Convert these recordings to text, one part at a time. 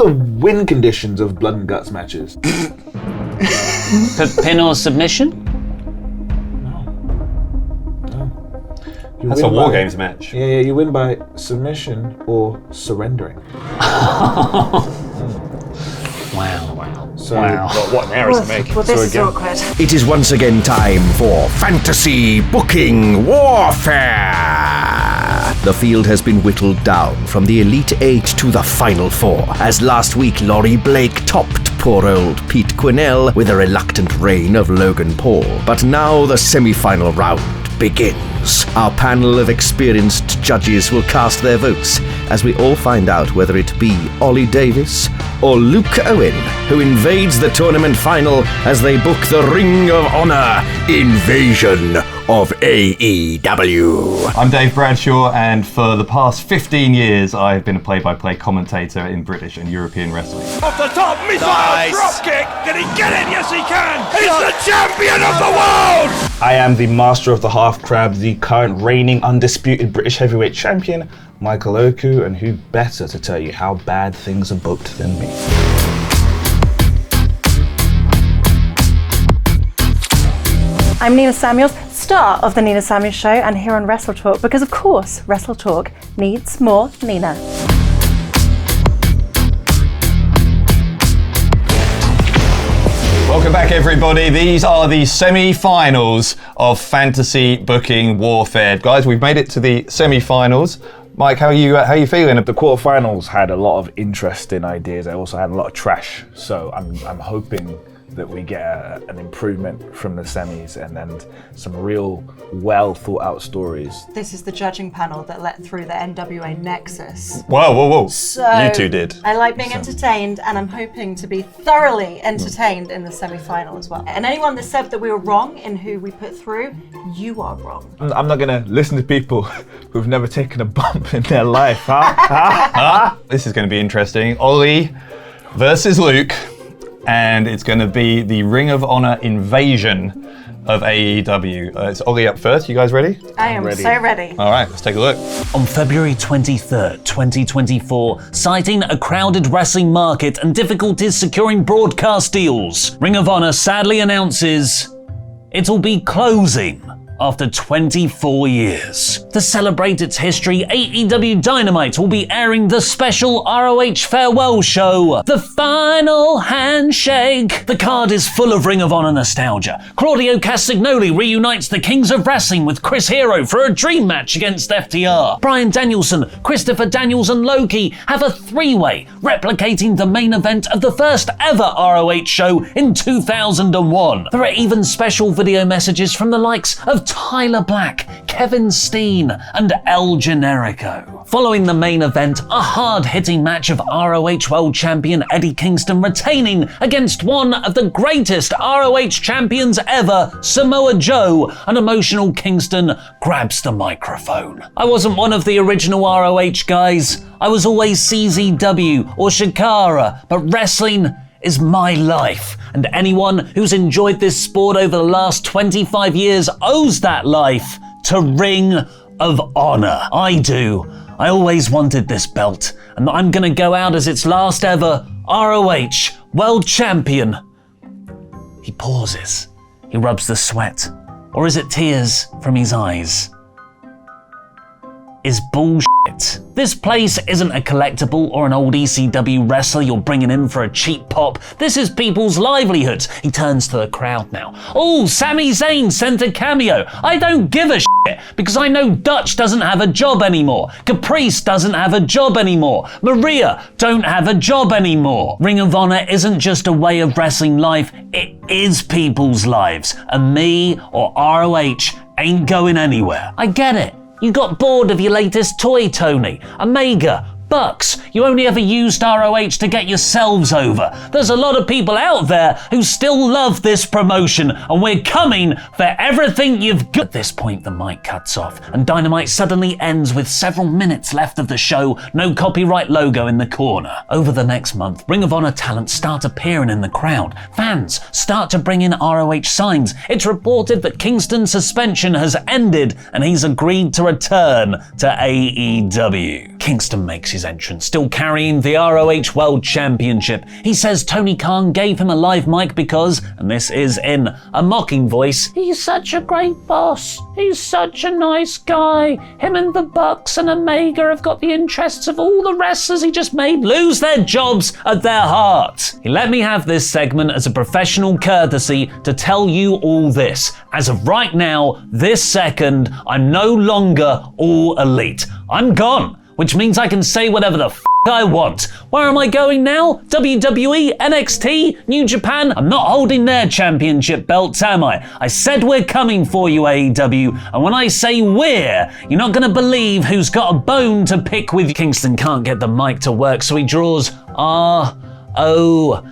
are the win conditions of blood and guts matches? Pin or submission? That's a War Games match. Yeah, you win by submission or surrendering. Wow. So, What an error to make. Well, this is awkward. It is once again time for Fantasy Booking Warfare! The field has been whittled down from the Elite 8 to the Final 4, as last week Laurie Blake topped poor old Pete Quinnell with a reluctant reign of Logan Paul. But now the semi-final round begins. Our panel of experienced judges will cast their votes as we all find out whether it be Olle Davis or Luke Owen who invades the tournament final as they book the Ring of Honor Invasion of AEW. I'm Dave Bradshaw, and for the past 15 years, I've been a play-by-play commentator in British and European wrestling. Off the top, missile drop kick. Can he get it? Yes, he can. He's the champion of the world. I am the master of the half crab, the current reigning undisputed British heavyweight champion, Michael Oku, and who better to tell you how bad things are booked than me? I'm Nina Samuels, star of the Nina Samuels Show, and here on Wrestle Talk, because of course, Wrestle Talk needs more Nina. Welcome back, everybody. These are the semi-finals of Fantasy Booking Warfare. Guys, we've made it to the semi-finals. Mike, how are you feeling? the quarterfinals had a lot of interesting ideas. I also had a lot of trash. So I'm hoping that we get an improvement from the semis and then some real well thought out stories. This is the judging panel that let through the NWA Nexus. Whoa. So You two did. I like being entertained, and I'm hoping to be thoroughly entertained in the semi-final as well. And anyone that said that we were wrong in who we put through, you are wrong. I'm not going to listen to people who've never taken a bump in their life. This is going to be interesting. Olle versus Luke. And it's going to be the Ring of Honor Invasion of AEW. It's Olle up first. You guys ready? I am so ready. All right, let's take a look. On February 23rd, 2024, citing a crowded wrestling market and difficulties securing broadcast deals, Ring of Honor sadly announces it'll be closing after 24 years. To celebrate its history, AEW Dynamite will be airing the special ROH farewell show, The Final Handshake. The card is full of Ring of Honor nostalgia. Claudio Castagnoli reunites the Kings of Wrestling with Chris Hero for a dream match against FTR. Bryan Danielson, Christopher Daniels and Loki have a three-way, replicating the main event of the first ever ROH show in 2001. There are even special video messages from the likes of Tyler Black, Kevin Steen, and El Generico. Following the main event, a hard-hitting match of ROH World Champion Eddie Kingston retaining against one of the greatest ROH champions ever, Samoa Joe. An emotional Kingston grabs the microphone. I wasn't one of the original ROH guys. I was always CZW or Shikara, but wrestling is my life, and anyone who's enjoyed this sport over the last 25 years owes that life to Ring of Honor. I do. I always wanted this belt, and I'm gonna go out as its last ever ROH World Champion. He pauses. He rubs the sweat. Or is it tears from his eyes? Is bullshit. This place isn't a collectible or an old ECW wrestler you're bringing in for a cheap pop. This is people's livelihoods. He turns to the crowd now. Oh, Sami Zayn sent a cameo. I don't give a shit because I know Dutch doesn't have a job anymore. Caprice doesn't have a job anymore. Maria don't have a job anymore. Ring of Honor isn't just a way of wrestling life. It is people's lives. And me or ROH ain't going anywhere. I get it. You got bored of your latest toy, Tony. Omega, Bucks. You only ever used ROH to get yourselves over. There's a lot of people out there who still love this promotion, and we're coming for everything you've got. At this point, the mic cuts off, and Dynamite suddenly ends with several minutes left of the show, no copyright logo in the corner. Over the next month, Ring of Honor talent start appearing in the crowd. Fans start to bring in ROH signs. It's reported that Kingston's suspension has ended, and he's agreed to return to AEW. Kingston makes his Pach's entrance, still carrying the ROH World Championship. He says Tony Khan gave him a live mic because, and this is in a mocking voice, he's such a great boss. He's such a nice guy. Him and the Bucks and Omega have got the interests of all the wrestlers he just made lose their jobs at their heart. He let me have this segment as a professional courtesy to tell you all this. As of right now, this second, I'm no longer All Elite. I'm gone, which means I can say whatever the I want. Where am I going now? WWE, NXT, New Japan? I'm not holding their championship belts, am I? I said we're coming for you, AEW, and when I say we're, you're not gonna believe who's got a bone to pick with. Kingston can't get the mic to work, so he draws ROH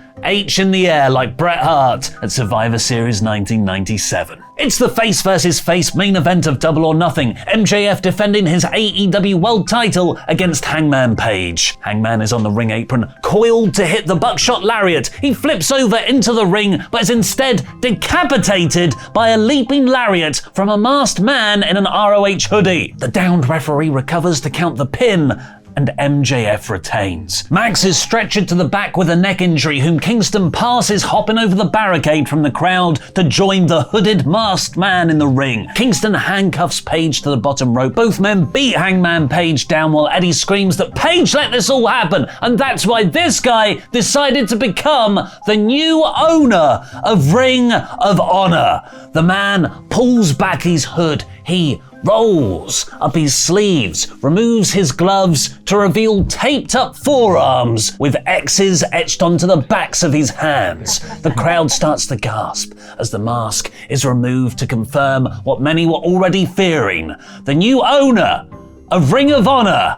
in the air like Bret Hart at Survivor Series 1997. It's the face versus face main event of Double or Nothing. MJF defending his AEW World title against Hangman Page. Hangman is on the ring apron, coiled to hit the buckshot lariat. He flips over into the ring, but is instead decapitated by a leaping lariat from a masked man in an ROH hoodie. The downed referee recovers to count the pin, and MJF retains. Max is stretchered to the back with a neck injury, whom Kingston passes hopping over the barricade from the crowd to join the hooded masked man in the ring. Kingston handcuffs Page to the bottom rope. Both men beat Hangman Page down while Eddie screams that Page let this all happen, and that's why this guy decided to become the new owner of Ring of Honor. The man pulls back his hood. He rolls up his sleeves, removes his gloves to reveal taped up forearms with X's etched onto the backs of his hands. The crowd starts to gasp as the mask is removed to confirm what many were already fearing. The new owner of Ring of Honor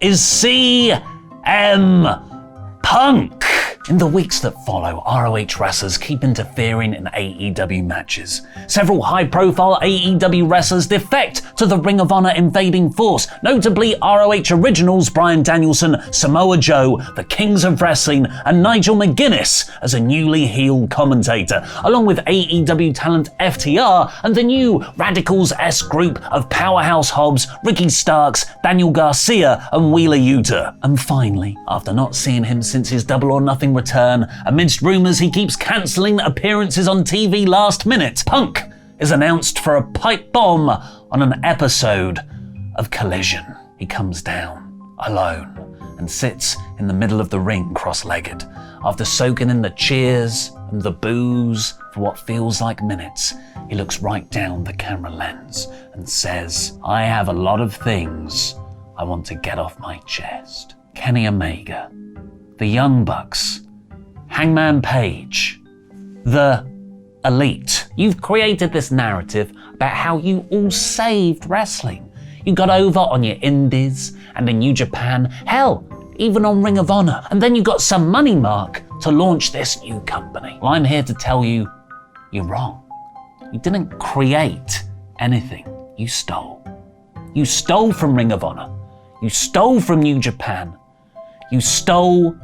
is CM Punk. In the weeks that follow, ROH wrestlers keep interfering in AEW matches. Several high-profile AEW wrestlers defect to the Ring of Honor invading force, notably ROH originals Bryan Danielson, Samoa Joe, the Kings of Wrestling, and Nigel McGuinness as a newly heeled commentator, along with AEW talent FTR and the new Radicals-esque group of Powerhouse Hobbs, Ricky Starks, Daniel Garcia, and Wheeler Yuta. And finally, after not seeing him since his Double or Nothing return, amidst rumours he keeps cancelling appearances on TV last minute, Punk is announced for a pipe bomb on an episode of Collision. He comes down alone and sits in the middle of the ring cross-legged. After soaking in the cheers and the boos for what feels like minutes, he looks right down the camera lens and says, "I have a lot of things I want to get off my chest." Kenny Omega, the Young Bucks, Hangman Page, the Elite. You've created this narrative about how you all saved wrestling. You got over on your indies and in New Japan, hell, even on Ring of Honor. And then you got some money, Mark, to launch this new company. Well, I'm here to tell you, you're wrong. You didn't create anything. You stole. You stole from Ring of Honor. You stole from New Japan. You stole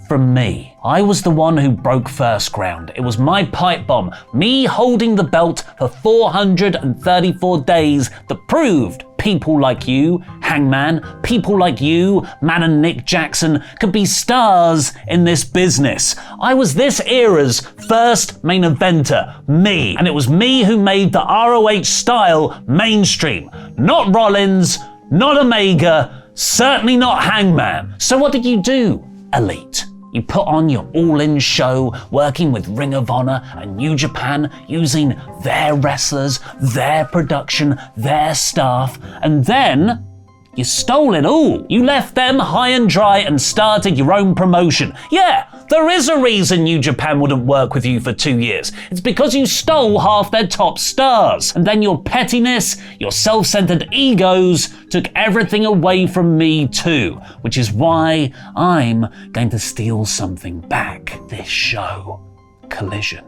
from me. I was the one who broke first ground. It was my pipe bomb, me holding the belt for 434 days that proved people like you, Hangman, people like you, Man and Nick Jackson, could be stars in this business. I was this era's first main eventer, me. And it was me who made the ROH style mainstream. Not Rollins, not Omega, certainly not Hangman. So what did you do, Elite? You put on your all-in show, working with Ring of Honor and New Japan, using their wrestlers, their production, their staff, and then you stole it all. You left them high and dry and started your own promotion. Yeah, there is a reason New Japan wouldn't work with you for 2 years. It's because you stole half their top stars. And then your pettiness, your self-centered egos took everything away from me too, which is why I'm going to steal something back. This show, Collision,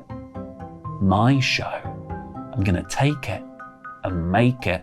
my show, I'm gonna take it and make it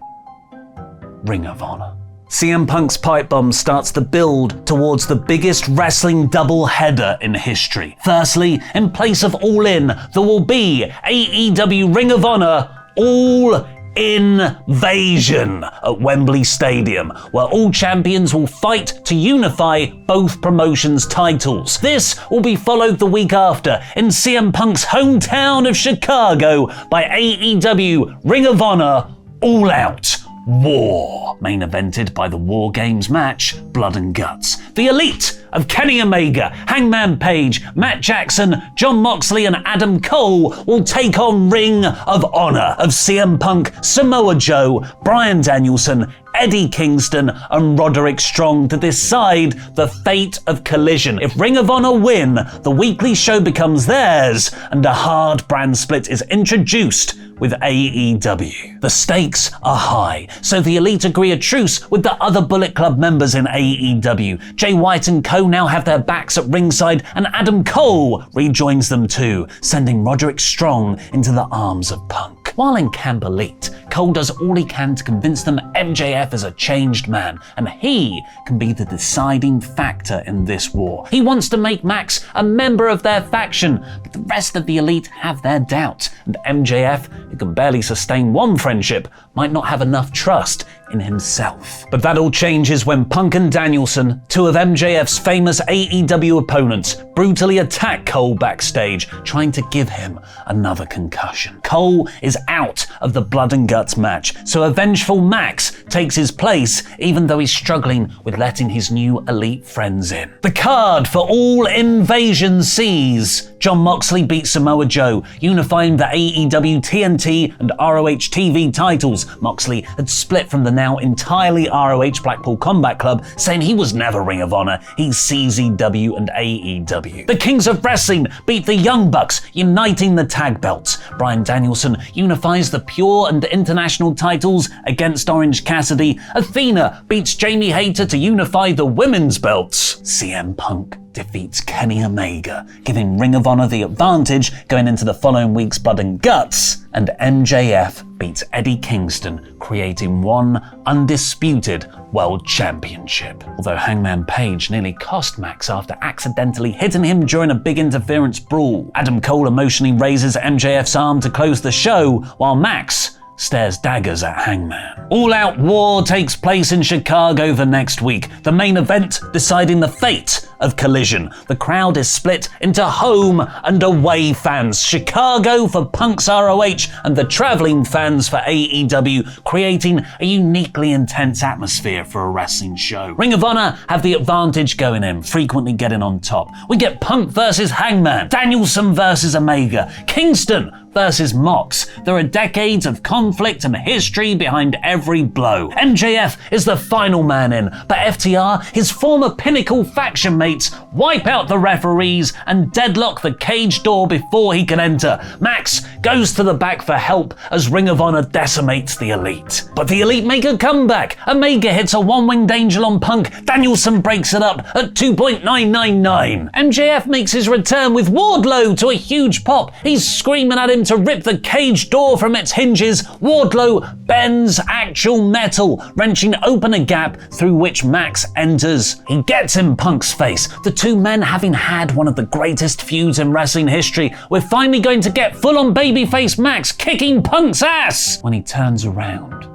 Ring of Honor. CM Punk's pipe bomb starts the build towards the biggest wrestling doubleheader in history. Firstly, in place of All In, there will be AEW Ring of Honor All Invasion at Wembley Stadium, where all champions will fight to unify both promotions' titles. This will be followed the week after in CM Punk's hometown of Chicago by AEW Ring of Honor All Out War, main evented by the War Games match Blood and Guts. The Elite of Kenny Omega, Hangman Page, Matt Jackson, Jon Moxley and Adam Cole will take on Ring of Honor of CM Punk, Samoa Joe, Bryan Danielson, Eddie Kingston and Roderick Strong to decide the fate of Collision. If Ring of Honor win, the weekly show becomes theirs and a hard brand split is introduced with AEW. The stakes are high, so the Elite agree a truce with the other Bullet Club members in AEW. Jay White and Co now have their backs at ringside and Adam Cole rejoins them too, sending Roderick Strong into the arms of Punk. While in Camp Elite, Cole does all he can to convince them MJF is a changed man and he can be the deciding factor in this war. He wants to make Max a member of their faction, but the rest of the Elite have their doubts, and MJF, who can barely sustain one friendship, might not have enough trust in himself. But that all changes when Punk and Danielson, two of MJF's famous AEW opponents, brutally attack Cole backstage, trying to give him another concussion. Cole is out of the Blood and Guts match, so a vengeful Max takes his place, even though he's struggling with letting his new Elite friends in. The card for All Invasion sees Jon Moxley beat Samoa Joe, unifying the AEW TNT and ROH TV titles. Moxley had split from the now entirely ROH Blackpool Combat Club, saying he was never Ring of Honor, he's CZW and AEW. The Kings of Wrestling beat the Young Bucks, uniting the tag belts. Bryan Danielson unifies the Pure and International titles against Orange Cassidy. Athena beats Jamie Hayter to unify the women's belts. CM Punk defeats Kenny Omega, giving Ring of Honor the advantage going into the following week's Blood and Guts, and MJF beats Eddie Kingston, creating one undisputed World Championship. Although Hangman Page nearly cost Max after accidentally hitting him during a big interference brawl. Adam Cole emotionally raises MJF's arm to close the show, while Max stares daggers at Hangman. All Out War takes place in Chicago the next week, the main event deciding the fate of Collision. The crowd is split into home and away fans. Chicago for Punk's ROH and the traveling fans for AEW, creating a uniquely intense atmosphere for a wrestling show. Ring of Honor have the advantage going in, frequently getting on top. We get Punk versus Hangman, Danielson versus Omega, Kingston versus Mox. There are decades of conflict and history behind every blow. MJF is the final man in, but FTR, his former Pinnacle faction mates, wipe out the referees and deadlock the cage door before he can enter. Max goes to the back for help as Ring of Honor decimates the Elite. But the Elite make a comeback. Omega hits a one-winged angel on Punk. Danielson breaks it up at 2.999. MJF makes his return with Wardlow to a huge pop. He's screaming at him to rip the cage door from its hinges. Wardlow bends actual metal, wrenching open a gap through which Max enters. He gets in Punk's face. The two men having had one of the greatest feuds in wrestling history, we're finally going to get full-on babyface Max kicking Punk's ass when he turns around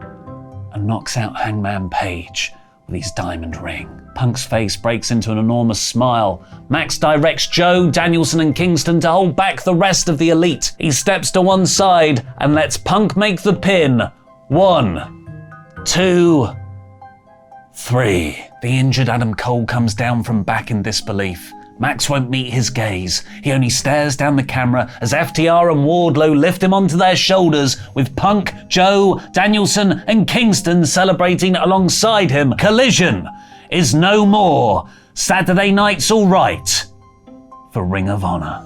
and knocks out Hangman Page with his diamond ring. Punk's face breaks into an enormous smile. Max directs Joe, Danielson and Kingston to hold back the rest of the Elite. He steps to one side and lets Punk make the pin. 1, 2, 3. The injured Adam Cole comes down from back in disbelief. Max won't meet his gaze. He only stares down the camera as FTR and Wardlow lift him onto their shoulders, with Punk, Joe, Danielson and Kingston celebrating alongside him. Collision is no more. Saturday night's all right for Ring of Honor.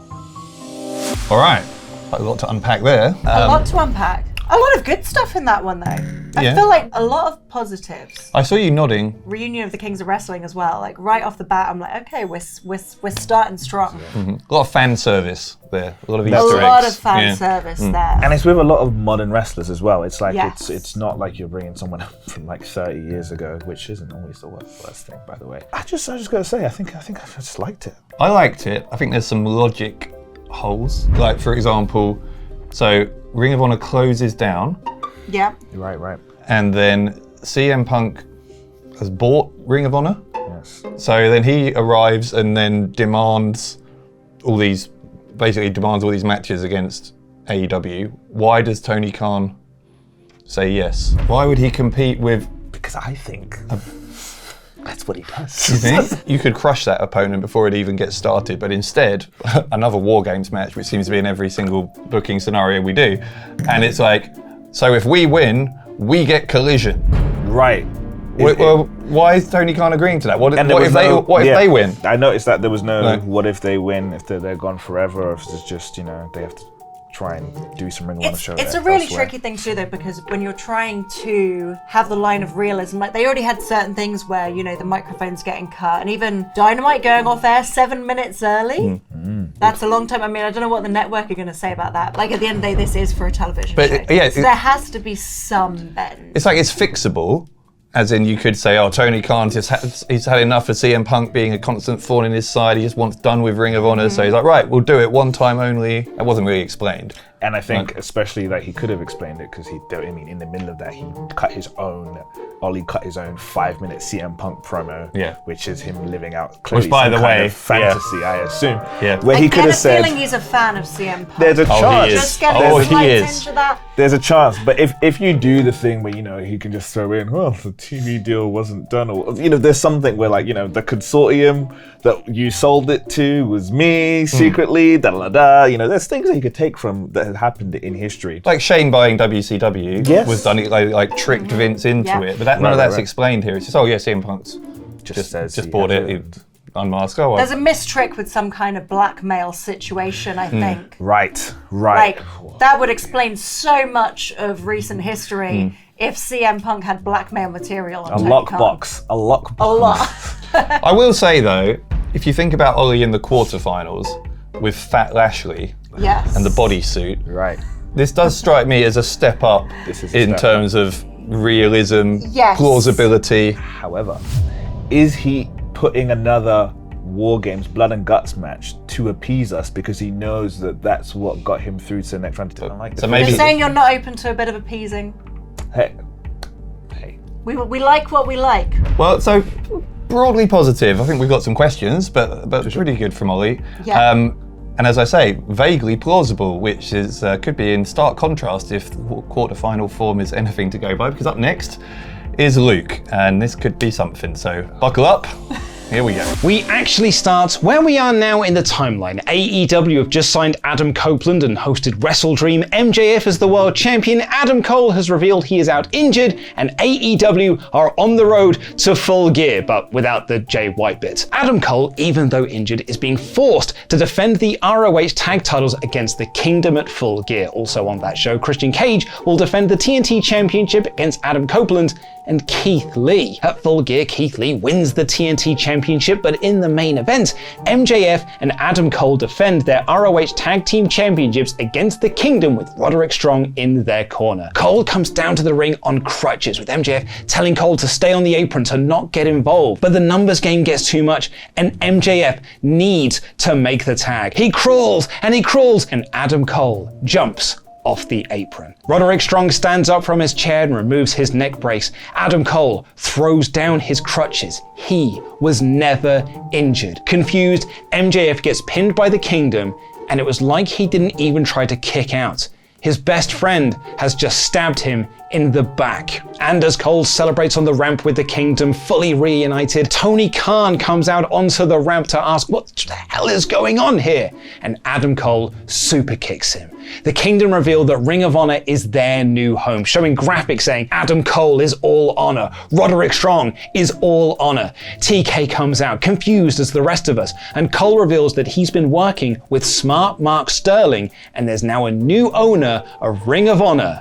All right, a lot to unpack there. A lot to unpack. A lot of good stuff in that one, though. I feel like a lot of positives. I saw you nodding. Reunion of the Kings of Wrestling as well. Like right off the bat, I'm like, okay, we're starting strong. A lot of fan service there. A lot of Easter eggs. A lot of fan service there. And it's with a lot of modern wrestlers as well. It's like Yes. it's not like you're bringing someone from like 30 years ago, which isn't always the worst thing, by the way. I just gotta say, I think I just liked it. I liked it. I think there's some logic holes. Like, for example, so Ring of Honor closes down Yeah. Right. And then CM Punk has bought Ring of Honor. Yes. So then he arrives and then demands all these matches against AEW. Why does Tony Khan say yes? Why would he compete with... Because I think that's what he does. You think? You could crush that opponent before it even gets started, but instead, another War Games match, which seems to be in every single booking scenario we do. And it's like, so if we win, we get Collision. Right. Well, why is Tony Khan agreeing to that? What if they win? I noticed that there was no what if they win, if they're gone forever, or if it's just, they have to try and do some Ring of Honor show. It's a really tricky thing to do though, because when you're trying to have the line of realism, like they already had certain things where, the microphone's getting cut, and even Dynamite going off air 7 minutes early. That's a long time. I mean, I don't know what the network are going to say about that. Like at the end of the day, this is for a television show. Yeah, so there has to be some bend. It's like it's fixable. As in, you could say, Tony Khan he's had enough of CM Punk being a constant thorn in his side. He just wants done with Ring of Honor. So he's like, right, we'll do it one time only. That wasn't really explained. And I think especially that he could have explained it because in the middle of that, he cut his own 5-minute CM Punk promo, which is him living out clearly by the way, fantasy, I assume. Yeah. Where he could have said, feeling he's a fan of CM Punk. There's a chance. Just get a slight tinge of that. There's a chance, but if you do the thing where he can just throw in, well, the TV deal wasn't done, or there's something where the consortium that you sold it to was me secretly, there's things that you could take from that had happened in history. Like Shane buying WCW was done, like tricked Vince into it, but none of that's explained here. It's just, CM Punk's just bought it. Unmasked. There's a mistrick with some kind of blackmail situation, I think. Right. Like, that would explain so much of recent history if CM Punk had blackmail material on a lockbox. A lot. I will say though, if you think about Olle in the quarterfinals with Fat Lashley and the bodysuit, right? This does strike me as a step up in terms of realism, plausibility. However, is he putting another War Games Blood and Guts match to appease us because he knows that that's what got him through to the next round? So maybe you're saying you're not open to a bit of appeasing. Hey. We like what we like. Well, so broadly positive. I think we've got some questions, but pretty good from Olle. Yeah. And as I say, vaguely plausible, which is could be in stark contrast if quarterfinal form is anything to go by. Because up next is Luke, and this could be something. So buckle up. Here we go. We actually start where we are now in the timeline. AEW have just signed Adam Copeland and hosted WrestleDream. MJF is the world champion. Adam Cole has revealed he is out injured, and AEW are on the road to Full Gear, but without the Jay White bit. Adam Cole, even though injured, is being forced to defend the ROH tag titles against the Kingdom at Full Gear. Also on that show, Christian Cage will defend the TNT Championship against Adam Copeland and Keith Lee. At Full Gear, Keith Lee wins the TNT Championship, but in the main event, MJF and Adam Cole defend their ROH Tag Team Championships against the Kingdom with Roderick Strong in their corner. Cole comes down to the ring on crutches, with MJF telling Cole to stay on the apron to not get involved. But the numbers game gets too much, and MJF needs to make the tag. He crawls, and Adam Cole jumps off the apron. Roderick Strong stands up from his chair and removes his neck brace. Adam Cole throws down his crutches. He was never injured. Confused, MJF gets pinned by the Kingdom, and it was like he didn't even try to kick out. His best friend has just stabbed him in the back. And as Cole celebrates on the ramp with the Kingdom fully reunited, Tony Khan comes out onto the ramp to ask what the hell is going on here? And Adam Cole super kicks him. The Kingdom reveal that Ring of Honor is their new home, showing graphics saying Adam Cole is all honor, Roderick Strong is all honor. TK comes out, confused as the rest of us, and Cole reveals that he's been working with smart Mark Sterling, and there's now a new owner of Ring of Honor,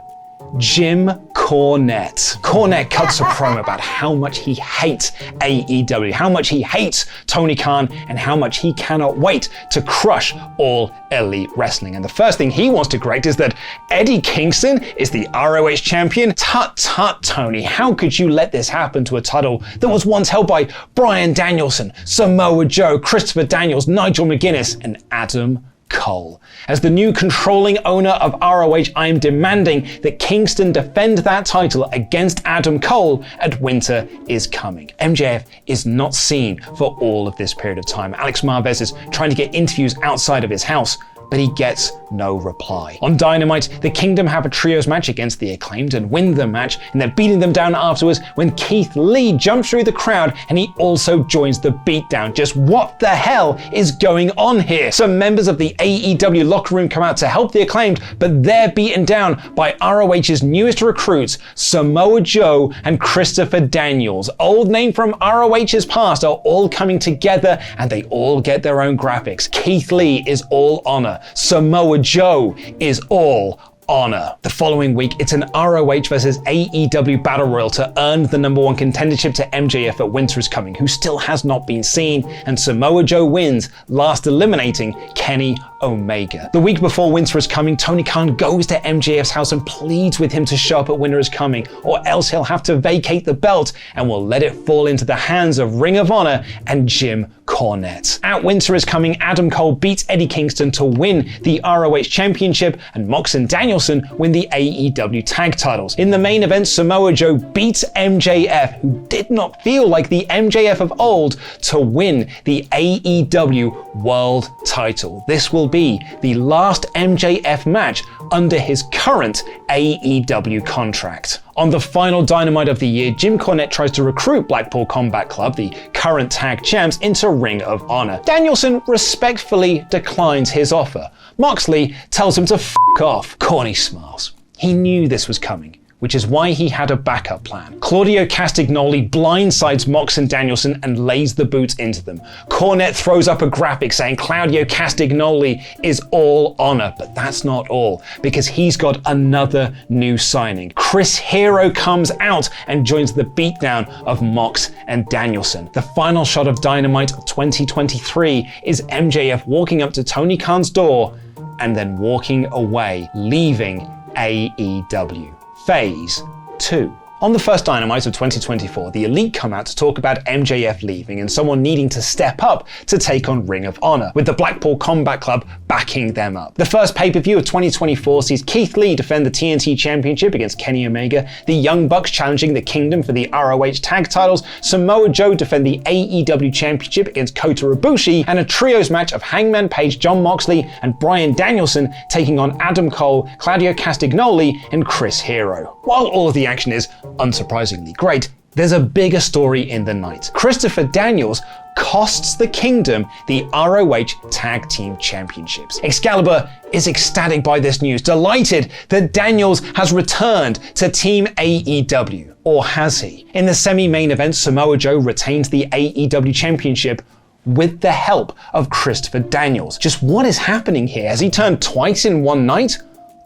Jim Cornette. Cornette cuts a promo about how much he hates AEW, how much he hates Tony Khan, and how much he cannot wait to crush All Elite Wrestling. And the first thing he wants to correct is that Eddie Kingston is the ROH champion. Tut tut, Tony, how could you let this happen to a title that was once held by Bryan Danielson, Samoa Joe, Christopher Daniels, Nigel McGuinness, and Adam Cole. As the new controlling owner of ROH, I am demanding that Kingston defend that title against Adam Cole at Winter is Coming. MJF is not seen for all of this period of time. Alex Marvez is trying to get interviews outside of his house, but he gets no reply. On Dynamite, the Kingdom have a trios match against the Acclaimed and win the match, and they're beating them down afterwards when Keith Lee jumps through the crowd and he also joins the beatdown. Just what the hell is going on here? Some members of the AEW locker room come out to help the Acclaimed, but they're beaten down by ROH's newest recruits, Samoa Joe and Christopher Daniels. Old name from ROH's past are all coming together and they all get their own graphics. Keith Lee is all honor. Samoa Joe is all honor. The following week, it's an ROH versus AEW Battle Royal to earn the #1 contendership to MJF at Winter is Coming, who still has not been seen, and Samoa Joe wins, last eliminating Kenny Omega. The week before Winter is Coming, Tony Khan goes to MJF's house and pleads with him to show up at Winter is Coming, or else he'll have to vacate the belt and will let it fall into the hands of Ring of Honor and Jim Cornette. At Winter is Coming, Adam Cole beats Eddie Kingston to win the ROH Championship, and Mox and Danielson win the AEW tag titles. In the main event, Samoa Joe beats MJF, who did not feel like the MJF of old, to win the AEW World title. This will be the last MJF match under his current AEW contract. On the final Dynamite of the year, Jim Cornette tries to recruit Blackpool Combat Club, the current tag champs, into Ring of Honor. Danielson respectfully declines his offer. Moxley tells him to f*** off. Corny smiles. He knew this was coming, which is why he had a backup plan. Claudio Castagnoli blindsides Mox and Danielson and lays the boot into them. Cornette throws up a graphic saying Claudio Castagnoli is all honor, but that's not all, because he's got another new signing. Chris Hero comes out and joins the beatdown of Mox and Danielson. The final shot of Dynamite 2023 is MJF walking up to Tony Khan's door and then walking away, leaving AEW. Phase 2. On the first Dynamite of 2024, the Elite come out to talk about MJF leaving and someone needing to step up to take on Ring of Honor, with the Blackpool Combat Club backing them up. The first pay-per-view of 2024 sees Keith Lee defend the TNT Championship against Kenny Omega, the Young Bucks challenging the Kingdom for the ROH tag titles, Samoa Joe defend the AEW Championship against Kota Ibushi, and a trios match of Hangman Page, Jon Moxley, and Bryan Danielson taking on Adam Cole, Claudio Castagnoli, and Chris Hero. While all of the action is unsurprisingly great, there's a bigger story in the night. Christopher Daniels costs the Kingdom the ROH Tag Team Championships. Excalibur is ecstatic by this news, delighted that Daniels has returned to Team AEW. Or has he? In the semi-main event, Samoa Joe retains the AEW Championship with the help of Christopher Daniels. Just what is happening here? Has he turned twice in one night?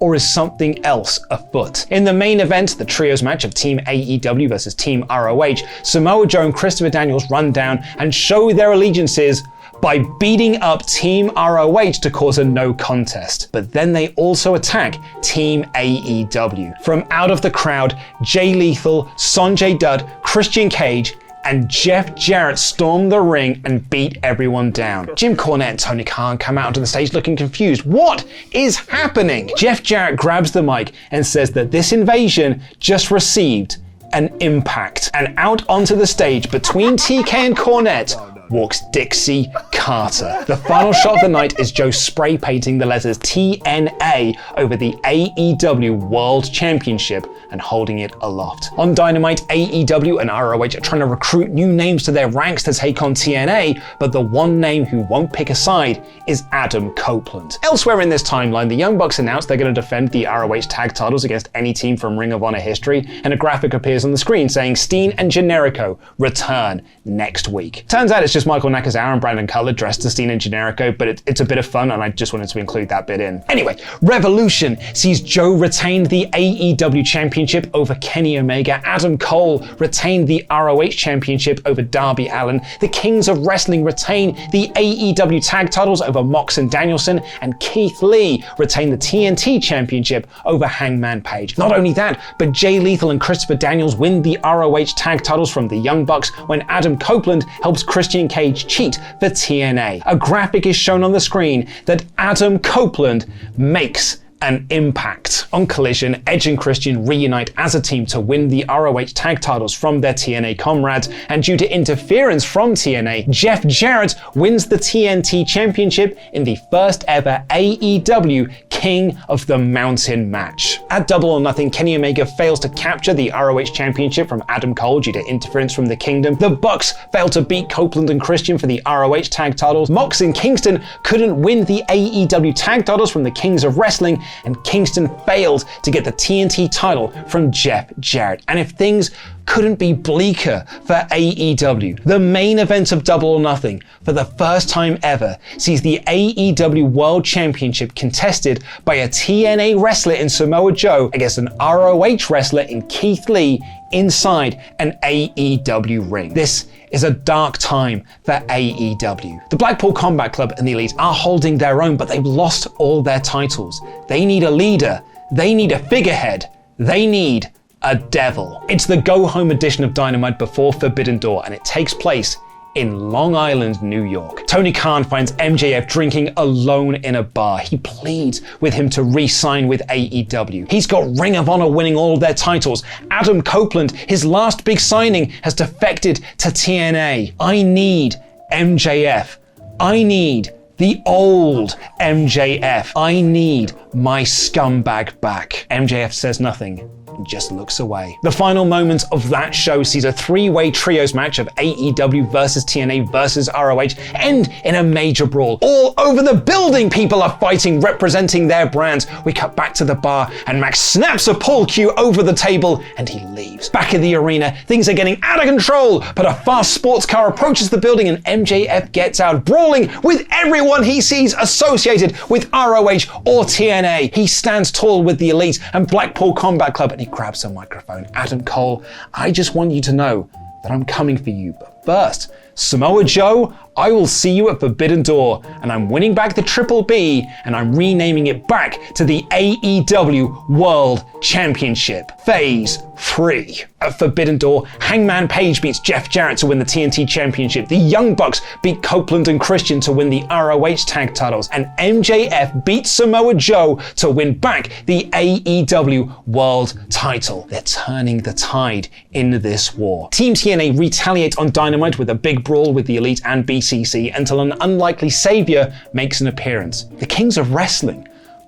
Or is something else afoot? In the main event, the trios match of Team AEW versus Team ROH, Samoa Joe and Christopher Daniels run down and show their allegiances by beating up Team ROH to cause a no contest. But then they also attack Team AEW. From out of the crowd, Jay Lethal, Sonjay Dutt, Christian Cage, and Jeff Jarrett storm the ring and beat everyone down. Jim Cornette and Tony Khan come out onto the stage looking confused. What is happening? Jeff Jarrett grabs the mic and says that this invasion just received an impact. And out onto the stage between TK and Cornette walks Dixie Carter. The final shot of the night is Joe spray painting the letters TNA over the AEW World Championship and holding it aloft. On Dynamite, AEW and ROH are trying to recruit new names to their ranks to take on TNA, but the one name who won't pick a side is Adam Copeland. Elsewhere in this timeline, the Young Bucks announced they're going to defend the ROH tag titles against any team from Ring of Honor history, and a graphic appears on the screen saying Steen and Generico return next week. Turns out it's just Michael Nakazawa and Brandon Cutler dressed as Steen and Generico, but it's a bit of fun and I just wanted to include that bit in. Anyway, Revolution sees Joe retain the AEW Championship over Kenny Omega, Adam Cole retain the ROH Championship over Darby Allin, the Kings of Wrestling retain the AEW tag titles over Mox and Danielson, and Keith Lee retain the TNT Championship over Hangman Page. Not only that, but Jay Lethal and Christopher Daniels win the ROH tag titles from the Young Bucks when Adam Copeland helps Christian cage cheat for TNA. A graphic is shown on the screen that Adam Copeland makes an impact. On Collision, Edge and Christian reunite as a team to win the ROH tag titles from their TNA comrades, and due to interference from TNA, Jeff Jarrett wins the TNT Championship in the first ever AEW King of the Mountain match. At Double or Nothing, Kenny Omega fails to capture the ROH Championship from Adam Cole due to interference from the Kingdom. The Bucks fail to beat Copeland and Christian for the ROH tag titles. Mox and Kingston couldn't win the AEW tag titles from the Kings of Wrestling, and Kingston failed to get the TNT title from Jeff Jarrett. And if things couldn't be bleaker for AEW, the main event of Double or Nothing, for the first time ever, sees the AEW World Championship contested by a TNA wrestler in Samoa Joe against an ROH wrestler in Keith Lee inside an AEW ring. This is a dark time for AEW. The Blackpool Combat Club and the Elite are holding their own, but they've lost all their titles. They need a leader. They need a figurehead. They need a devil. It's the go-home edition of Dynamite before Forbidden Door, and it takes place in Long Island, New York. Tony Khan finds MJF drinking alone in a bar. He pleads with him to re-sign with AEW. He's got Ring of Honor winning all their titles. Adam Copeland, his last big signing, has defected to TNA. I need MJF. I need the old MJF. I need my scumbag back. MJF says nothing, just looks away. The final moments of that show sees a three-way trios match of AEW versus TNA versus ROH end in a major brawl. All over the building, people are fighting, representing their brands. We cut back to the bar, and Max snaps a pull cue over the table, and he leaves. Back in the arena, things are getting out of control, but a fast sports car approaches the building, and MJF gets out, brawling with everyone he sees associated with ROH or TNA. He stands tall with the Elite and Blackpool Combat Club, and he grabs a microphone. Adam Cole, I just want you to know that I'm coming for you. But first, Samoa Joe, I will see you at Forbidden Door, and I'm winning back the Triple B, and I'm renaming it back to the AEW World Championship. Phase 3. At Forbidden Door, Hangman Page beats Jeff Jarrett to win the TNT Championship. The Young Bucks beat Copeland and Christian to win the ROH tag titles, and MJF beats Samoa Joe to win back the AEW World title. They're turning the tide in this war. Team TNA retaliate on Dynamite with a big brawl with the Elite and BCC until an unlikely savior makes an appearance. The Kings of Wrestling,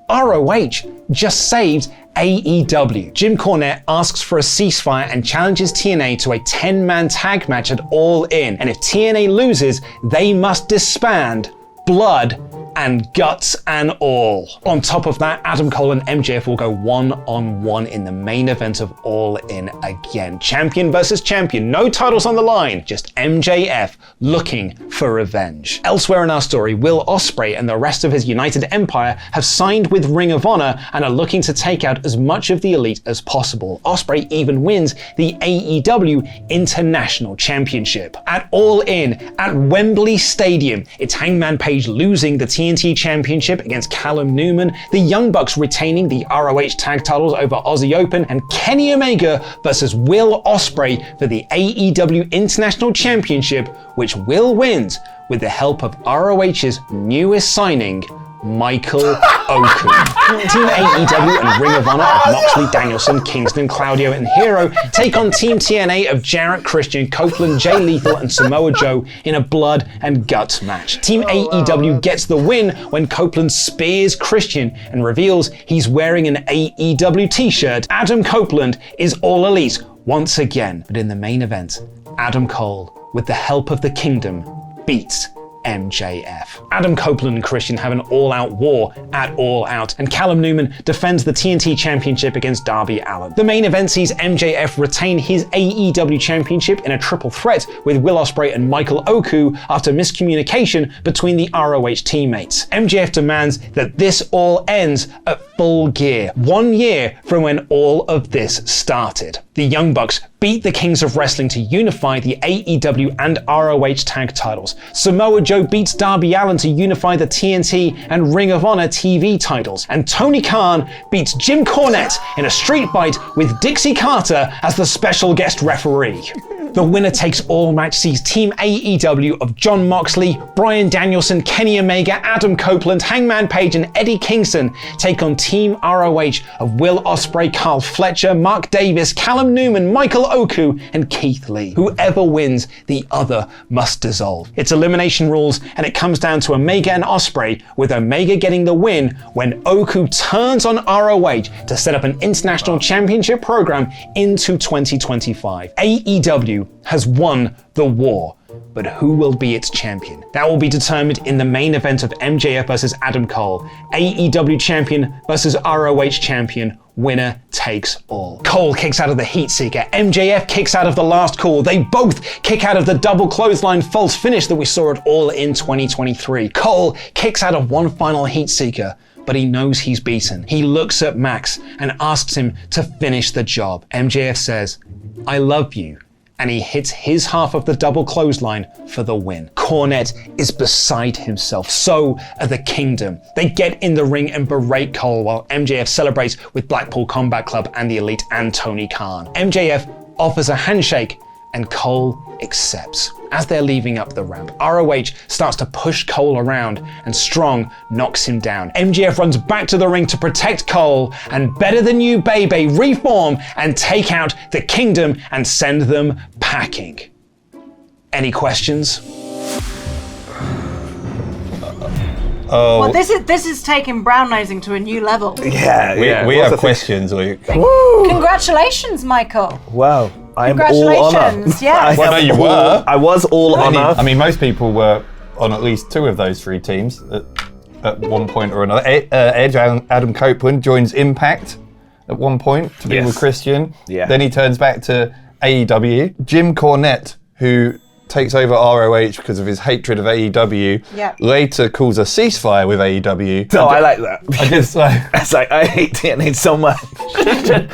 ROH, just saved AEW. Jim Cornette asks for a ceasefire and challenges TNA to a 10-man tag match at All In. And if TNA loses, they must disband, blood and guts and all. On top of that, Adam Cole and MJF will go one-on-one in the main event of All In again. Champion versus champion, no titles on the line, just MJF looking for revenge. Elsewhere in our story, Will Ospreay and the rest of his United Empire have signed with Ring of Honor and are looking to take out as much of the Elite as possible. Ospreay even wins the AEW International Championship. At All In, at Wembley Stadium, it's Hangman Page losing the TNT Championship against Callum Newman, the Young Bucks retaining the ROH tag titles over Aussie Open, and Kenny Omega versus Will Ospreay for the AEW International Championship, which Will wins with the help of ROH's newest signing, Michael Oku. Team AEW and Ring of Honor of Moxley, Danielson, Kingston, Claudio, and Hero take on Team TNA of Jarrett, Christian, Copeland, Jay Lethal, and Samoa Joe in a blood and guts match. Team AEW gets the win when Copeland spears Christian and reveals he's wearing an AEW t-shirt. Adam Copeland is All Elite once again. But in the main event, Adam Cole, with the help of the Kingdom, beats MJF. Adam Copeland and Christian have an all-out war at All Out, and Callum Newman defends the TNT Championship against Darby Allin. The main event sees MJF retain his AEW Championship in a triple threat with Will Ospreay and Michael Oku after miscommunication between the ROH teammates. MJF demands that this all ends at Full Gear, 1 year from when all of this started. The Young Bucks beat the Kings of Wrestling to unify the AEW and ROH tag titles. Samoa Joe beats Darby Allin to unify the TNT and Ring of Honor TV titles. And Tony Khan beats Jim Cornette in a street fight with Dixie Carter as the special guest referee. The winner takes all match sees Team AEW of Jon Moxley, Bryan Danielson, Kenny Omega, Adam Copeland, Hangman Page, and Eddie Kingston take on Team ROH of Will Ospreay, Carl Fletcher, Mark Davis, Callum Newman, Michael Oku, and Keith Lee. Whoever wins, the other must dissolve. It's elimination rules, and it comes down to Omega and Ospreay, with Omega getting the win when Oku turns on ROH to set up an international championship program into 2025. AEW has won the war, but who will be its champion? That will be determined in the main event of MJF versus Adam Cole. AEW champion versus ROH champion. Winner takes all. Cole kicks out of the Heat Seeker. MJF kicks out of the Last Call. They both kick out of the double clothesline false finish that we saw at All In 2023. Cole kicks out of one final Heat Seeker, but he knows he's beaten. He looks at Max and asks him to finish the job. MJF says, "I love you," and he hits his half of the double clothesline for the win. Cornette is beside himself. So are the Kingdom. They get in the ring and berate Cole while MJF celebrates with Blackpool Combat Club and the Elite and Tony Khan. MJF offers a handshake and Cole accepts. As they're leaving up the ramp, ROH starts to push Cole around and Strong knocks him down. MJF runs back to the ring to protect Cole and Better Than You Baby reform and take out the Kingdom and send them packing. Any questions? Oh, Well, this is taking brown nosing to a new level. Yeah, we have questions, Luke. Congratulations, Michael. Wow. I'm all honor. Congratulations, yes. Well, no, you were. I was all honor. I mean, most people were on at least two of those three teams at one point or another. Edge, Adam Copeland, joins Impact at one point to be with Christian. Yeah. Then he turns back to AEW. Jim Cornette, who takes over ROH because of his hatred of AEW, later calls a ceasefire with AEW. No, I like that. It's like, I hate TNA so much that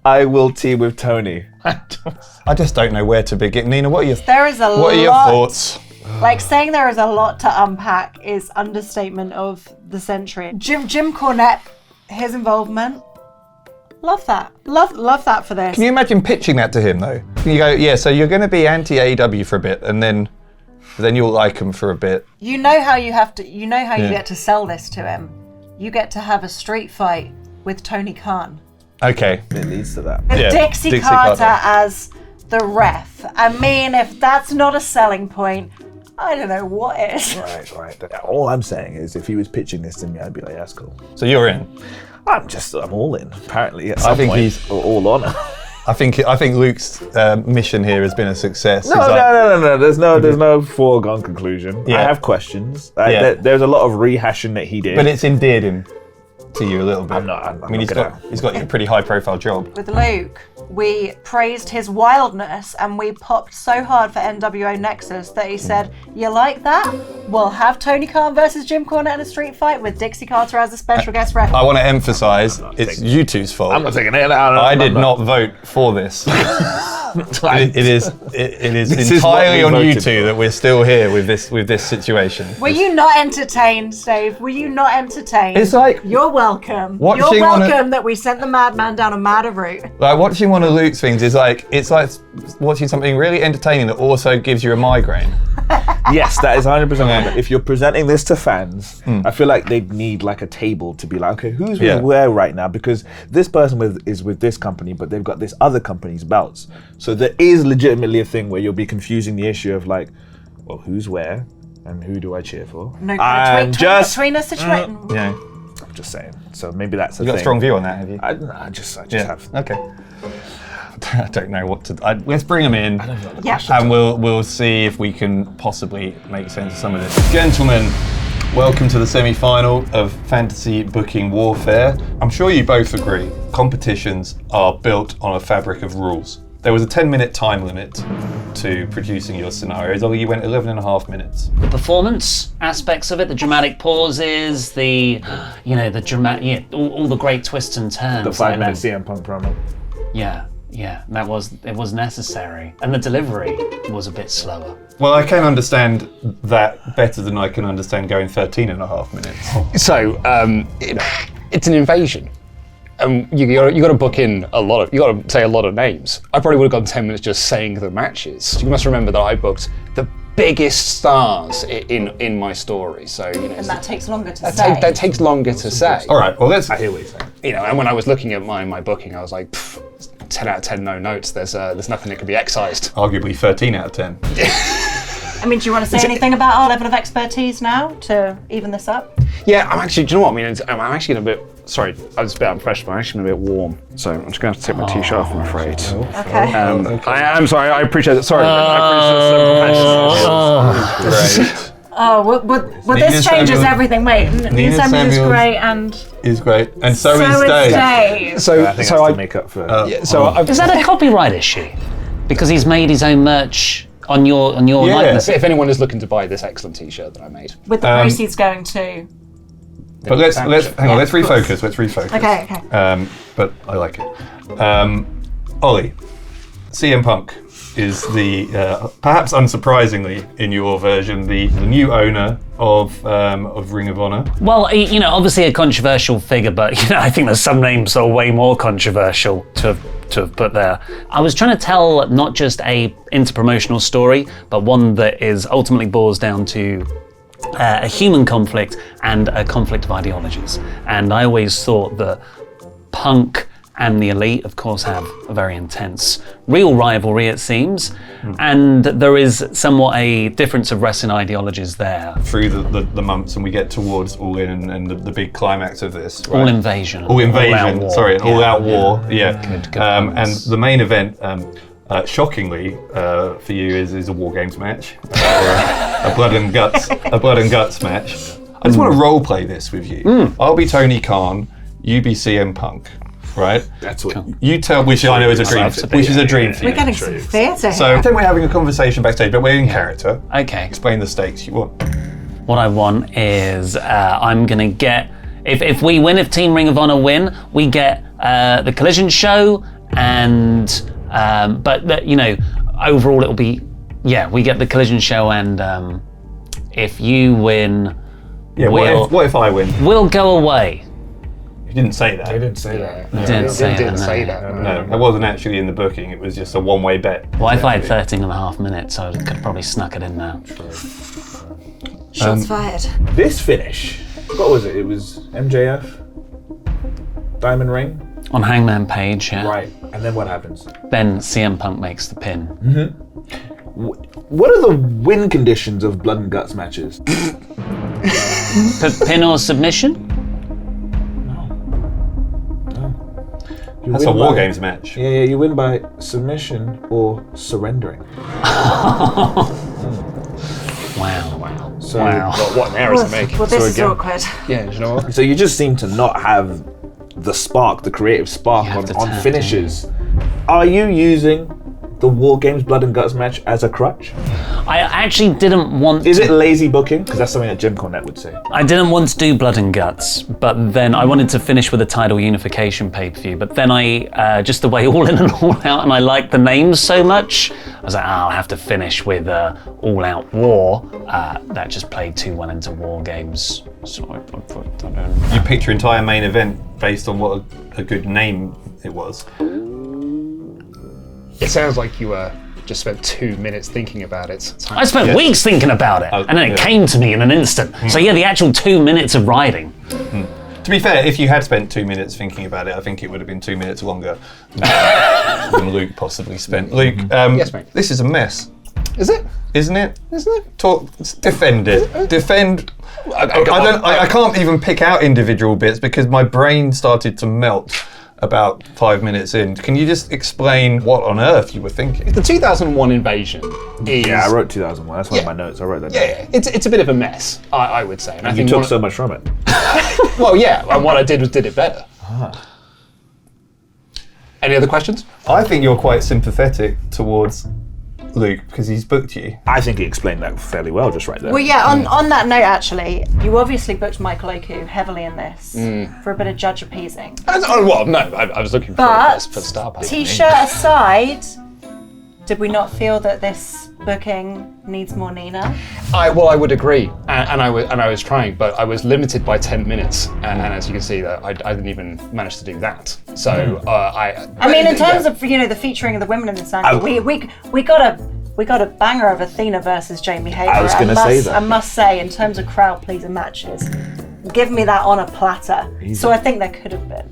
I will team with Tony. I just don't know where to begin. Nina, what are your thoughts? Like, saying there is a lot to unpack is understatement of the century. Jim Cornette, his involvement, love that. Love that for this. Can you imagine pitching that to him though? You go, so you're going to be anti-AEW for a bit, and then you'll like him for a bit. You know how you get to sell this to him. You get to have a street fight with Tony Khan. Okay. It leads to that. With Dixie Carter as the ref. I mean, if that's not a selling point, I don't know what is. Right. All I'm saying is, if he was pitching this to me, I'd be like, that's cool. So you're in? I'm all in. Apparently, I think he's all honor. I think Luke's mission here has been a success. No. There's no foregone conclusion. Yeah. I have questions. There's a lot of rehashing that he did, but it's endeared him to you a little bit. He's got a pretty high-profile job. With Luke, we praised his wildness and we popped so hard for NWO Nexus that he said, "You like that? We'll have Tony Khan versus Jim Cornette in a street fight with Dixie Carter as a special guest ref." I want to emphasise it's you two's fault. I'm not taking it. I did not vote for this. It is entirely on you two that we're still here with this situation. Were you not entertained, Dave? Were you not entertained? It's like you're welcome. You're welcome that we sent the madman down a madder route. Like watching one of Luke's things is like watching something really entertaining that also gives you a migraine. Yes, that is 100%. If you're presenting this to fans, I feel like they need like a table to be like, okay, who's with where right now? Because this person is with this company, but they've got this other company's belts. So there is legitimately a thing where you'll be confusing the issue of like, well, who's where and who do I cheer for? No, between us situation. Yeah. I'm just saying. So maybe that's a thing. You got a strong view on that, have you? I just have. Okay. I don't know what to. Let's bring them in, and we'll see if we can possibly make sense of some of this. Gentlemen, welcome to the semi-final of Fantasy Booking Warfare. I'm sure you both agree, competitions are built on a fabric of rules. There was a 10-minute time limit to producing your scenarios, although you went 11 and a half minutes. The performance aspects of it, the dramatic pauses, the dramatic, all the great twists and turns. The 5-minute CM Punk promo. Yeah, it was necessary. And the delivery was a bit slower. Well, I can understand that better than I can understand going 13 and a half minutes. So, it's an invasion. You got to book in you got to say a lot of names. I probably would have gone 10 minutes just saying the matches. You must remember that I booked the biggest stars in my story, so And that takes longer to say. That takes longer to say. All right, well, I hear what you're saying. And when I was looking at my booking, I was like, 10 out of 10 no notes. There's nothing that could be excised. Arguably 13 out of 10. I mean, do you want to say anything about our level of expertise now to even this up? Yeah, I'm actually. Do you know what I mean? I'm actually a bit. Sorry, I was a bit unprofessional. I'm actually a bit warm, so I'm just going to have to take my t-shirt off. I'm afraid. Okay. I'm sorry. I appreciate it. Sorry, I appreciate it. Great. Oh, well this changes everything. Wait, Nina Samuels is great and... Is great, and so is Dave. So I think I make up for. Is that a copyright issue? Because he's made his own merch on your likeness. If anyone is looking to buy this excellent t-shirt that I made, with the proceeds going to... But let's hang on. Let's refocus. Okay. But I like it. Olle, CM Punk is the perhaps unsurprisingly in your version the new owner of Ring of Honor. Well, obviously a controversial figure, but I think there's some names that are way more controversial to have put there. I was trying to tell not just a interpromotional story, but one that is ultimately boils down to a human conflict and a conflict of ideologies. And I always thought that Punk and the Elite, of course, have a very intense real rivalry, it seems. And there is somewhat a difference of wrestling ideologies there. Through the months, and we get towards All In and the big climax of this. Right? All Invasion. All-out war. Yeah. Good and the main event, shockingly for you, is a War Games match, a blood and guts match. I just want to role play this with you. I'll be Tony Khan, you be CM Punk. Right, that's what you tell. Which I know is a dream. Which is a dream for you. We're getting some theatre here. So I think we're having a conversation backstage, but we're in character. Okay. Explain the stakes you want. What I want is I'm gonna get if we win, if Team Ring of Honor win, we get the Collision show, and overall it'll be we get the Collision show, and if you win, what if I win? We'll go away. You didn't say that. They didn't say that. You didn't say that. No, that wasn't actually in the booking. It was just a one-way bet. Well, if I had 13 and a half minutes, I could have probably snuck it in there. Shots fired. This finish, what was it? It was MJF, Diamond Ring? On Hangman Page, yeah. Right, and then what happens? Then CM Punk makes the pin. What are the win conditions of blood and guts matches? Pin or submission? That's a War Games match. Yeah, you win by submission or surrendering. Wow. So, what an error to make. Well, this is awkward. Yeah, do you know what? So you just seem to not have the spark, the creative spark on finishes. Are you using the War Games Blood and Guts match as a crutch? I actually didn't want Is it lazy booking? Because that's something that Jim Cornette would say. I didn't want to do Blood and Guts, but then I wanted to finish with a title unification pay-per-view, but then I, just the way All In and All Out, and I liked the names so much, I was like, I'll have to finish with All Out War. That just played too well into War Games. So I don't... You picked your entire main event based on what a good name it was. It sounds like you just spent 2 minutes thinking about it. I spent weeks thinking about it, and then it came to me in an instant. So the actual 2 minutes of writing. To be fair, if you had spent 2 minutes thinking about it, I think it would have been 2 minutes longer than Luke possibly spent. Luke, yes, mate. This is a mess. Is it? Isn't it? Defend it. Defend. I can't even pick out individual bits because my brain started to melt about 5 minutes in. Can you just explain what on earth you were thinking? The 2001 invasion is... Yeah, I wrote 2001. That's one of my notes. I wrote that down. Yeah, it's a bit of a mess, I would say. And I you think took so much from it. Well, yeah, and what I did was did it better. Any other questions? I think you're quite sympathetic towards Luke because he's booked you. I think he explained that fairly well just right there. Well, yeah, on that note, actually, you obviously booked Michael Oku heavily in this for a bit of judge appeasing. Well, no, I was looking for the star power. T-shirt aside, Did we not feel that this booking needs more Nina? I would agree, and I was trying, but I was limited by 10 minutes, and as you can see, that I didn't even manage to do that. So I mean, in terms of the featuring of the women in this angle, we got a banger of Athena versus Jamie Hater. I was going to say that. I must say, in terms of crowd pleaser matches, give me that on a platter. So I think there could have been.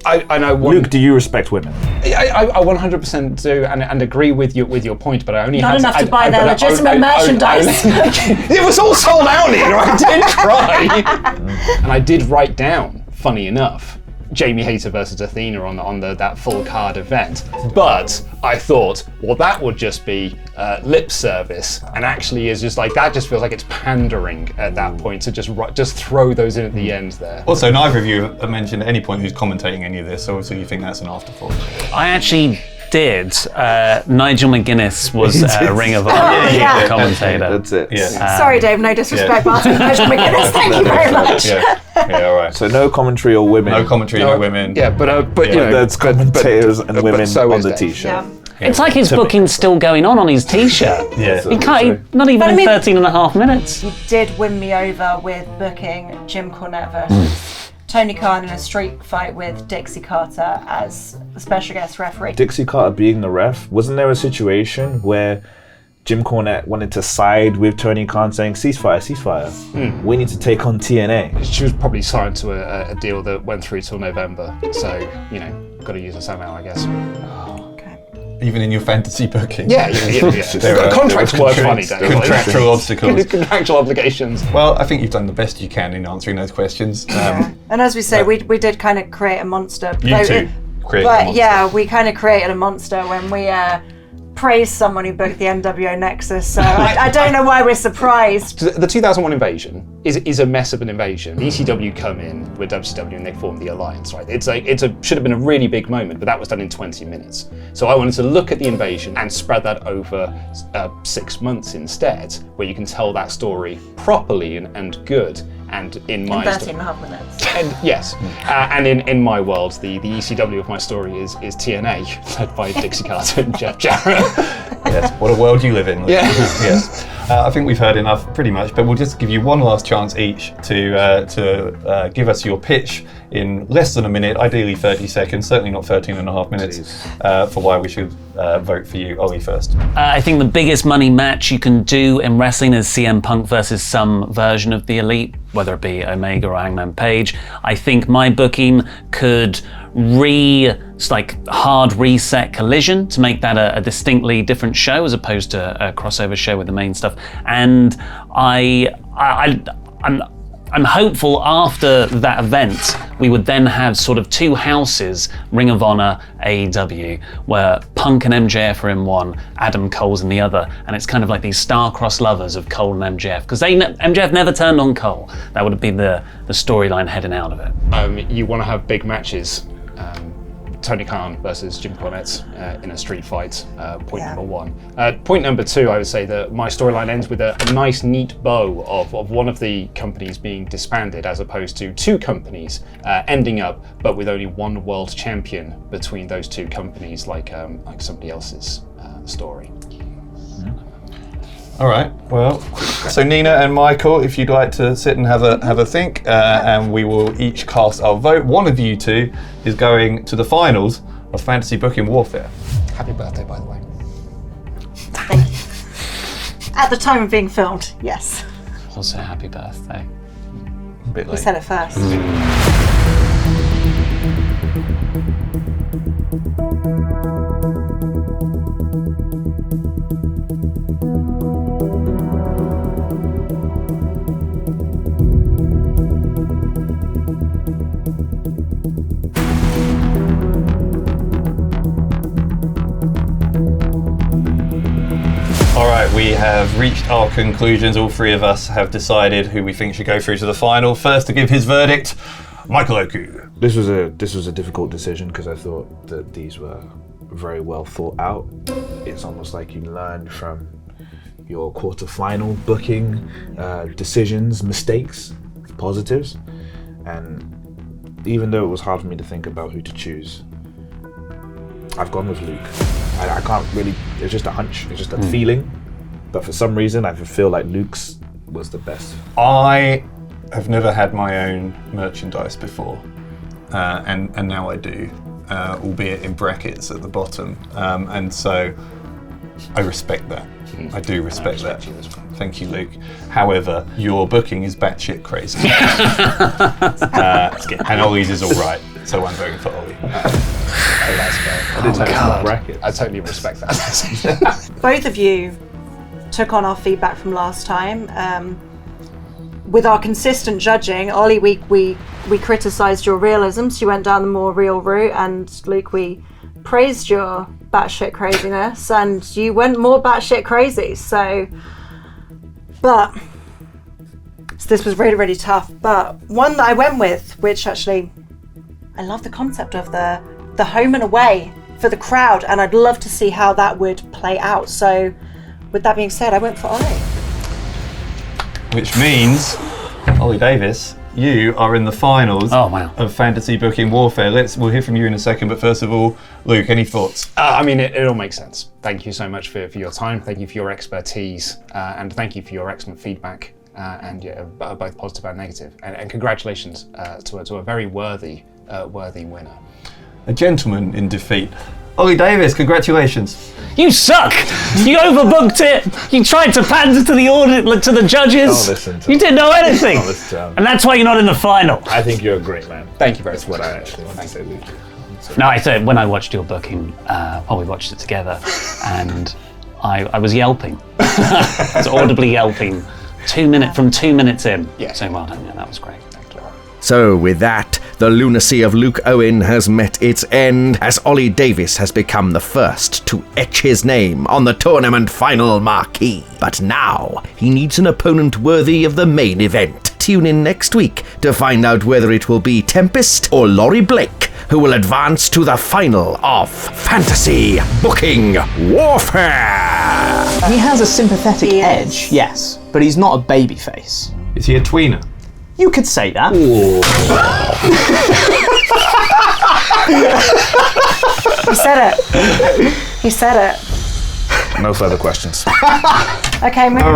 I know. Luke, do you respect women? I 100% do, and agree with your point, but I only Not had enough to buy their legitimate merchandise. It was all sold out, Nina. I did try, and I did write down. Funny enough, Jamie Hater versus Athena on that full card event, but I thought, well, that would just be lip service, and actually is just like that. Just feels like it's pandering at that point to just throw those in at the end there. Also, neither of you have mentioned at any point who's commentating any of this, so obviously you think that's an afterthought. I actually did. Nigel McGuinness was a Ring of Honor commentator. That's it. Yeah. Sorry, Dave, no disrespect, but Nigel McGuinness, thank you very much. Yeah, all right. So no commentary or women. No commentary, no women. Yeah, but you know, That's commentators and women so on is the Dave. t-shirt. Yeah. It's like his booking's still going on his t-shirt. Yeah. He can't, not even But I mean- 13 and a half minutes. You did win me over with booking Jim Cornette versus Tony Khan in a street fight with Dixie Carter as the special guest referee. Dixie Carter being the ref, wasn't there a situation where Jim Cornette wanted to side with Tony Khan saying, ceasefire, ceasefire. We need to take on TNA. She was probably signed to a deal that went through till November, so got to use her somehow, I guess. Even in your fantasy booking. Yeah. Contracts work funny, Dave. Contractual obstacles. Contractual obligations. Well, I think you've done the best you can in answering those questions. And as we say, we did kind of create a monster. You two created a But monster. yeah, we kind of created a monster when we praised someone who booked the NWO Nexus. So I don't know why we're surprised. The 2001 invasion is a mess of an invasion. The ECW come in with WCW and they form the alliance, right? Should have been a really big moment, but that was done in 20 minutes. So I wanted to look at the invasion and spread that over 6 months instead, where you can tell that story properly and good. And in my 13 and a half minutes. And yes, and in my world, the ECW of my story is TNA, led by Dixie Carter and Jeff Jarrett. Yes, what a world you live in. Yeah. Yes. I think we've heard enough, pretty much, but we'll just give you one last chance each to give us your pitch in less than a minute, ideally 30 seconds, certainly not 13 and a half minutes, for why we should vote for you. Olle first. I think the biggest money match you can do in wrestling is CM Punk versus some version of the Elite, whether it be Omega or Hangman Page. I think my booking could hard reset Collision to make that a distinctly different show as opposed to a crossover show with the main stuff. And I'm hopeful after that event we would then have sort of two houses, Ring of Honor, AEW, where Punk and MJF are in one, Adam Cole's in the other, and it's kind of like these star-crossed lovers of Cole and MJF, because MJF never turned on Cole. That would be the storyline heading out of it. You want to have big matches. Tony Khan versus Jim Cornette in a street fight, point number one. Point number two, I would say that my storyline ends with a nice, neat bow of one of the companies being disbanded as opposed to two companies ending up, but with only one world champion between those two companies, like somebody else's story. All right. Well, so Nina and Michael, if you'd like to sit and have a think, and we will each cast our vote. One of you two is going to the finals of Fantasy Booking Warfare. Happy birthday, by the way. Thank you. At the time of being filmed, yes. Also, happy birthday. A bit You late. said it first. We have reached our conclusions. All three of us have decided who we think should go through to the final. First to give his verdict, Michael Oku. This was a difficult decision because I thought that these were very well thought out. It's almost like you learned from your quarterfinal booking decisions, mistakes, positives, and even though it was hard for me to think about who to choose, I've gone with Luke. I can't really. It's just a hunch. It's just a feeling. But for some reason, I feel like Luke's was the best. I have never had my own merchandise before, and now I do, albeit in brackets at the bottom. And so I respect that. I do respect that. Thank you, Luke. However, your booking is batshit crazy. And Ollie's is all right, so I'm voting for Olle. I totally respect that. Both of you took on our feedback from last time. With our consistent judging, Olle, we criticised your realism, so you went down the more real route, and Luke, we praised your batshit craziness, and you went more batshit crazy. So this was really, really tough. But one that I went with, which actually, I love the concept of the home and away for the crowd, and I'd love to see how that would play out. So with that being said, I went for Olle. Which means, Olle Davis, you are in the finals of Fantasy Booking Warfare. We'll hear from you in a second, but first of all, Luke, any thoughts? I mean, it all makes sense. Thank you so much for your time. Thank you for your expertise, and thank you for your excellent feedback, both positive and negative. And congratulations to a very worthy winner. A gentleman in defeat. Olle Davis, congratulations. You suck! You overbooked it! You tried to pander to the judges! Don't listen to you didn't know anything! Don't listen to him. And that's why you're not in the final. I think you're a great man. Thank you very That's much. what I actually want to say, Luke. No, I said when I watched your booking, we watched it together, and I was yelping. I was audibly yelping 2 minutes in. Yeah. So well done, yeah, that was great. Thank you. So with that, the lunacy of Luke Owen has met its end, as Olle Davis has become the first to etch his name on the tournament final marquee. But now, he needs an opponent worthy of the main event. Tune in next week to find out whether it will be Tempest or Laurie Blake who will advance to the final of Fantasy Booking Warfare. He has a sympathetic edge, yes, but he's not a babyface. Is he a tweener? You could say that. He said it. No further questions. Okay, moving